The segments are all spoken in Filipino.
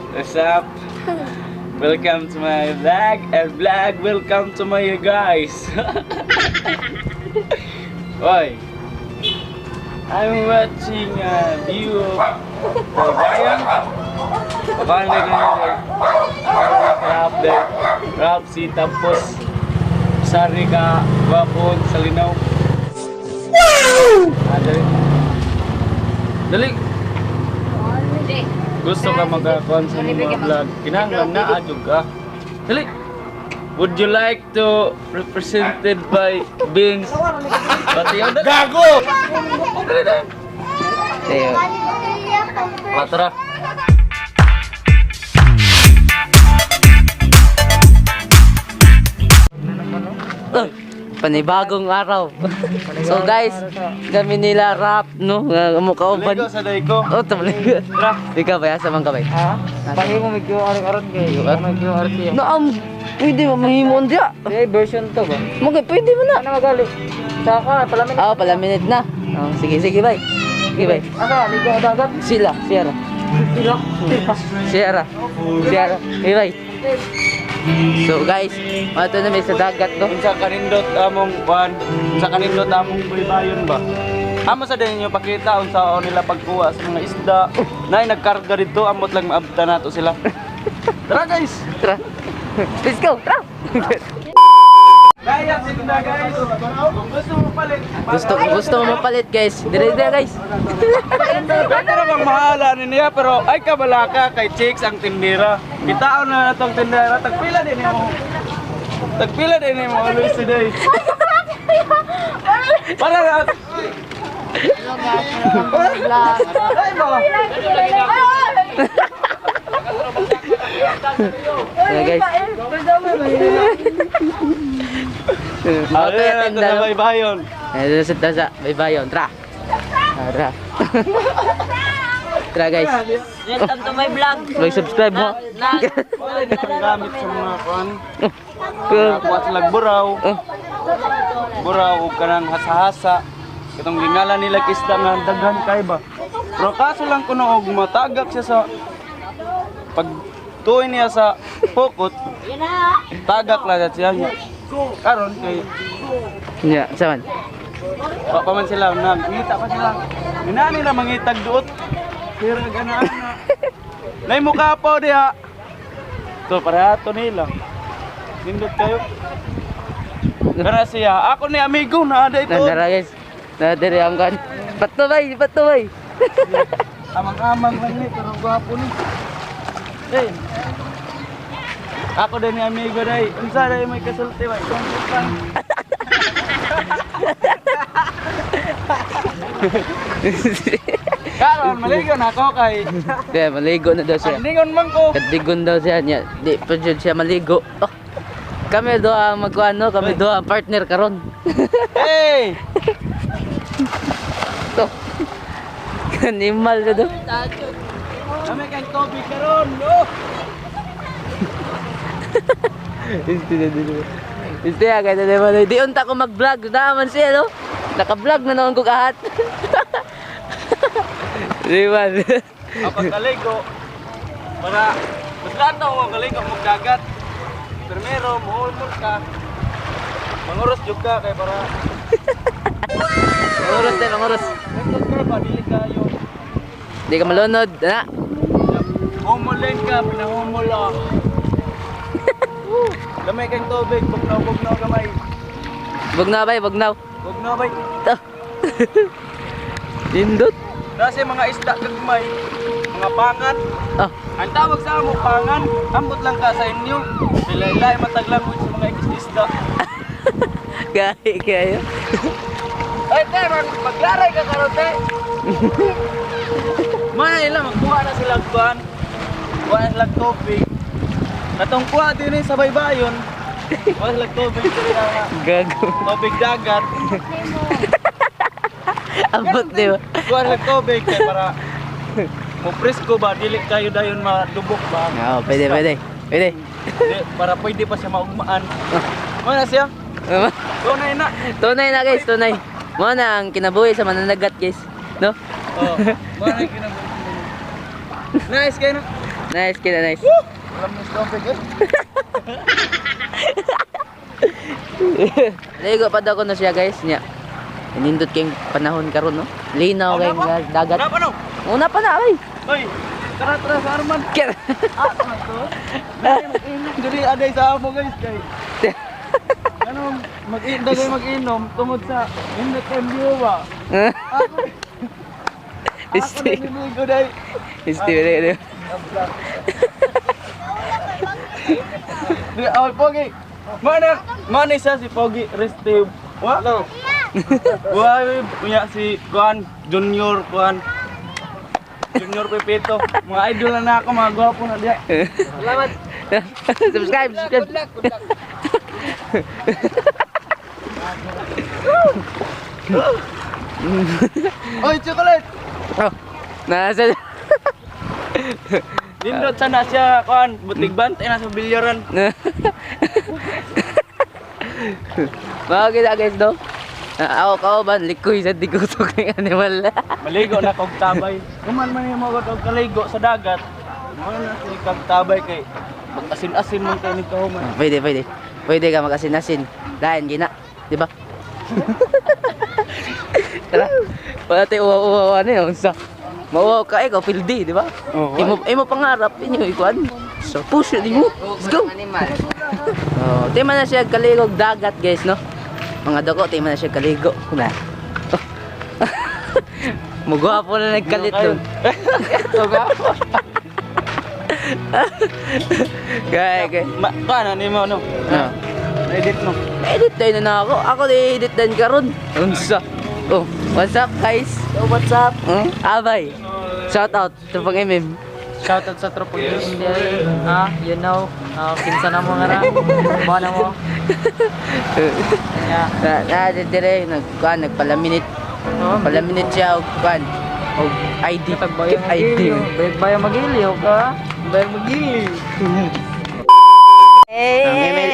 What's up? Welcome to my vlog, welcome to my guys. Oi, I'm watching a view of Cagayan. Paano na rap si tapos sari ka wapon sa linaw. Dali. Dali. Gusto ka magkakuan sa mga vlog. Kinahanglan na adyo ka. Dali. Would you like to represented by Beans? Gago! Ayo. Patara. Panibagong araw. So guys, kami nila rap no, mukauban. Maligo sa daiko. Oh, tamaligo. Ikaw ba sa man ka ba? Ha? Pahi mo medyo aron-aron kay medyo arti. No, pwede mo mahimon dia. Eh version to ba? Mugay pwede mo na. Ano magali? Saka palamin. Ah, pala minute na. Oh, sige bye. Sige bye. Asa ligo dagat? Sila, Sierra. Sierra. Sige bye. So guys, ato na may sa dagat no. Sa kanindot among kuan, sa kanindot among baybayon ba? Amo sa din niyo pakita unsa nila pagkuha sa mga isda. Nay nagkarga dito, amot lang maabta nato sila. Tara guys. Tara. Let's go. Tara. Kaya sila guys. Kung gusto mo palit. Gusto mo mapalit guys. Dire guys. Pero bang mahala niya pero ay kabalaka kay Chicks ang tindera. Bitaon na natong tindera, tagpila din mo. Tagpila din mo always today. Para na. Ay mo. Yeah, guys. Okay, Ito na baybayon. Ito sa tasa, baybayon. Tra. Tara. Tara guys. Welcome to my vlog. Mag-subscribe mo. Wala din pang gamit sa mga kuan. Kuha sila buraw. Buraw ug kanang hasa-hasa. Itong lingalan nila kista nga daghan kay ba. Pero kaso lang kuno og matagak siya sa pag tuoy niya sa pokot. Tagak lang siya niya. Karon kay Yeah, saman. pa man sila nangita pa sila. Inani na mangitag duot. Pero ganaan na. Nay mo kapaw diha. So para ato nila. Nindot kayo. Kana siya, ako ni amigo na ada ito. Tara guys. Nadiri ang kan. Patubay. Amang-amang lang ni pero gwapo ni. Eh. Ako din ni amigo dai. Unsa dai may kasulti ba? Karon maligo na ako kay. Kaya maligo na daw siya. Andingon man ko. Kadigon daw siya niya. Di pa dyan siya maligo. Oh. Kami do ang magkuano, kami do ang partner karon. Hey! To. Kanimal ka do. Kami kang tubig karon, no? Isti agad na naman. Di unta ko mag-vlog. Naman siya, no? Naka-vlog na naman ko kahat. Di ba? Kapag kaligo, para mas lahat na ako kaligo magdagat. Primero, muhulmul ka. Manguros juga kay para Manguros tayo, manguros. subscribe ba dili kayo. Di ka malunod, na? Humulin ka, pinahumul ah. Gamay kang tubig, bugnaw gamay. Bugnaw bay, bugnaw. Bugnaw bay. To. Dindot. Kasi mga isda gagmay, mga pangan. Oh. Ang tawag sa amo pangan, ambot lang ka sa inyo. Laylay mataglang sa mga isda. Kaya. Ay, te, maglaray ka karote. Mana nila, magkuha na silang kuhan. Kuha na silang tubig. Katong kuha din sa baybayon. Kuha na silang tubig. Gago. Tubig dagat. Abot, di ba? Kuha na silang tubig kaya para presko ba, dili kayo dayon madubok ba? Oo, pwede. Para pwede pa siya maugmaan. Ano na siya? Tunay na. Tunay na guys, tunay. Mo na ang kinabuhi sa mananagat guys, no? Oh, mana kinabuhi. Nice kayo na. Nice kita nice. Alam mo sa topic eh. Ligo pa daw ko na siya guys niya. Nindot kayong panahon karon no. Linaw kay dagat. Wala pa no? Una pa na ay. Hoy, tara sa Arman. Kaya- Dili aday sa amo guys kay. Ano mag-inom tungod sa hindi kayo view ba? Isti. Niligo dai. Isti dili. Di Pogi. Mana isa si Pogi Restive. Wa? Wah, punya si Kuan Junior Kuan. Junior Pepito. Mga idol na ako, mga gwapo na dia. Salamat. Subscribe. Good luck. Oy, chocolate. Oh. Nasa Lindot sana siya Kuan, butig bantay na sa bilyaran. Mga kita guys do. Ako kauban likoy sa digutok ng animal. Maligo na kog tabay. Kuman man mo kog kaligo sa dagat. Mo na si kog tabay kay mag-asin-asin man kay ni kahuman. Pwede. Pwede ka mag-asin-asin. Lain gina, di ba? Tara. Wala tayo uwa-uwa ano yun. Sa mauwaw ka ikaw, pildi, di ba? Imo pangarap, inyo ikuan. So push it mo. Let's go. Oh, tima na siya kaligog dagat guys, no? Mga dako, tima na siya kaligo. Na. Mugwapo na nagkalit doon. Mugwapo. Kaya. Paano ni mo no? No. Edit no. Edit tayo na ako. Ako na-edit din karon. Unsa? Oh, what's up guys? So, what's up? Abay. Shout out to pang MM. Shoutout sa Tropog India. You know, kinsa na mo nga ra. Mo na mo. Yeah. Dire nagpalaminit. Palaminit siya og kan. Og ID. Tagbayang ID. Bayang magiliw ka. Bayang magiliw.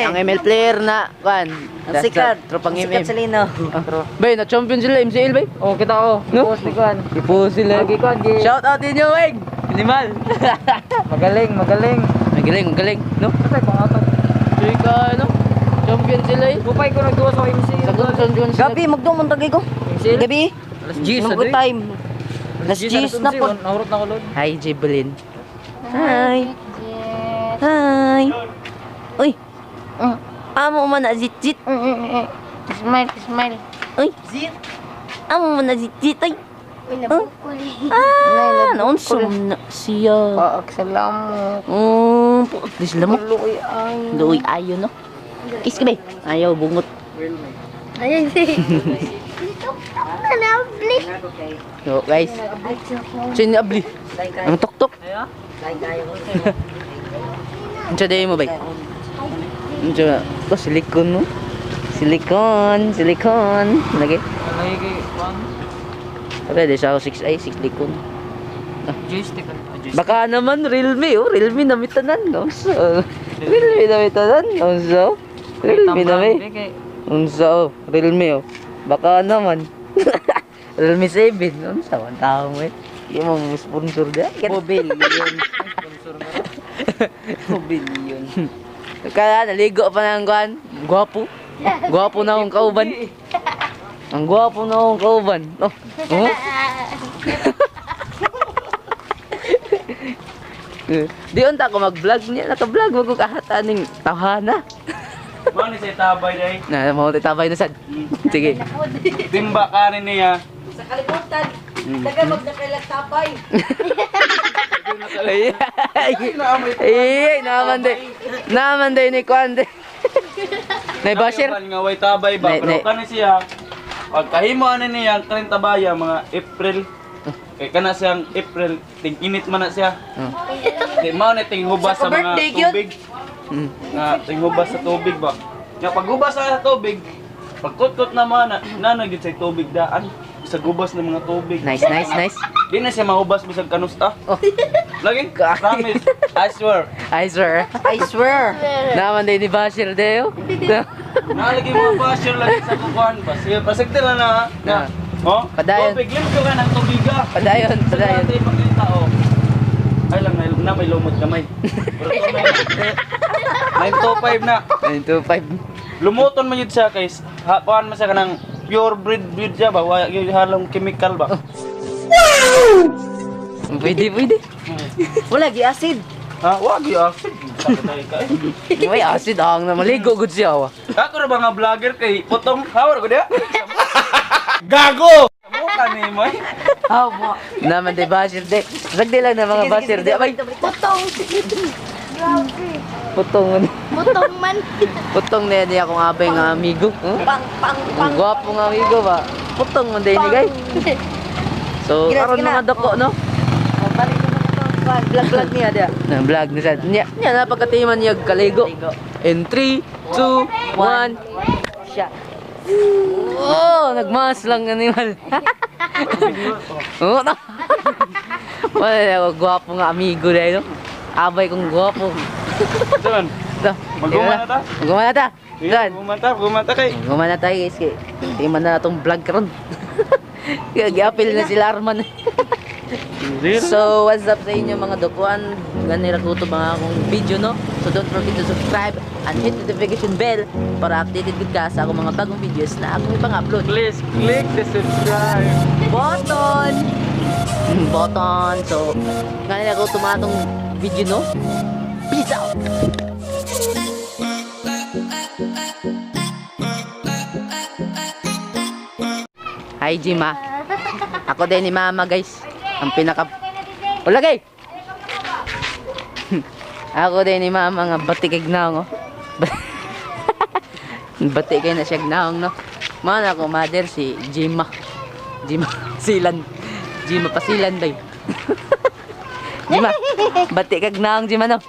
Ang ML player na kan. Ang sikat. Tropang Sikat MM. sa lino. Bay, na champion sila MCL bay. Oh, kita oh. No? Post ni Kwan. Ipo sila. Lagi Kwan. Shout out inyo, Weng. Minimal. Magaling. Magaling, no? Kasi pangatag. Sige ka, ano? Champion sila eh. Bupay ko nagduwa sa MC. Gabi, magdumon tagay ko. MC. Gabi, Alas 10 nung time. Alas 10 na po. Nahurot na ko lod. Hi, Jiblin. Hi. Hi. Uy. Amo man na zit-zit. Smile. Uy. Amo man na zit-zit. Uy. Naunso na siya. Salamat. Please lamok. Luoy ay. Luoy ayo no. Kiss ka ba? Ayaw bungot. Ayan si. Nanabli. So, guys. Sino abli? Ang tok-tok. Ang saday mo ba? Ang saday mo? Silikon mo. Silikon. Lagi. Lagi kay Kwan. Pwede siya ako 6'ay, 6 likon. Joystick. Baka naman Realme, oh. Realme na mitanan, no? So, Realme na mitanan, no? So, Realme na may. So, Realme, oh. Baka naman. Realme 7, no? Sa 1 tao mo, eh. Hindi mo sponsor dia. Mobilyon. Kaya naligo pa ng kuan. Gwapo. Gwapo na akong kauban. Ang gwapo na akong kauban. Oh. Oh. Di unta ko mag-vlog niya. Naka-vlog mo ko kahata ng tawhana. Mo ni say tabay dai. Na mo tabay na sad. Sige. Timba kanin niya. Sa kalibutan, daga magdakailag tapay. Ay, naman day ni kuan day. Nay basher. Nga way tabay ba? Pero kani siya pagkahimo ani niya ang 30 baya mga April. Kay kana siyang April, ting-init man na siya. Di mao na tinghubas sa mga tubig. Nga tinghubas sa tubig ba. Nga paghubas sa tubig, pagkutkot naman na nagit sa tubig daan sa gubas ng mga tubig. Nice. Di na siya mahubas bisag kanusta. Oh. Lagi? Promise. I swear. I swear. Naman day ni basher dayo. Nalagi mga basher lagi sa kukuhan. Pasagti lang na. Ah. Na. Oh? Padayon. Tubig, limpo ka ng tubig ah. Padayon. Sa dati, pagkita oh. Ay lang, na may lumot kamay. Pero ito na 925 na. 925. Lumuton man yun siya kay kuhaan man siya kanang pure breed siya ba? Wala yung halong chemical ba? Pwede, pwede. Wala, gi-acid. Ha? Wag yung acid. Sakatay ka eh. May acid ang na maligo gud siya wa. Ako na ba nga vlogger kay potong hawar ko diya? Gago! Mukha ni mo eh. Naman de basir de. Sagdi lang na mga basir de. Abay, Putong. Grabe. putong Putong man. putong na niya akong abay nga amigo. Pang, pang, Ang gwapo nga amigo ba. Putong man din ni guys. So, Gina, aron gina. mga dako no. Balik naman ito. Vlog niya dia. Na vlog ni sad. Nya napagkatiman niya kaligo. In 3 2 1. Siya. Oh, nagmas lang animal. Oo na. Wala ako gwapo nga amigo dahil no. Abay kong gwapo. Saan? Maguma na ta? Maguma na ta. Saan? Gumata kay. Maguma na tayo guys. Kaya hindi man na itong vlog karon. Kaya gi-appeal na sila Arman. So, what's up sa inyo mga dukuan? Ganira ko ito mga akong video, no? So, don't forget to subscribe and hit the notification bell para updated good ka sa akong mga bagong videos na akong ipang-upload. Please click the subscribe. Button! Button! So, ganira ko ito mga itong video, no? Peace out! Hi, Jima. Ako din ni Mama, guys. Ang pinaka... Wala, guys! Ako din ni Mama nga batikig na oh. Batikig na siya gnaong, no? Mana ko, mother, si Jima. Jima, silan. Jima pasilan, bay. Jima, batikig na Jima, no?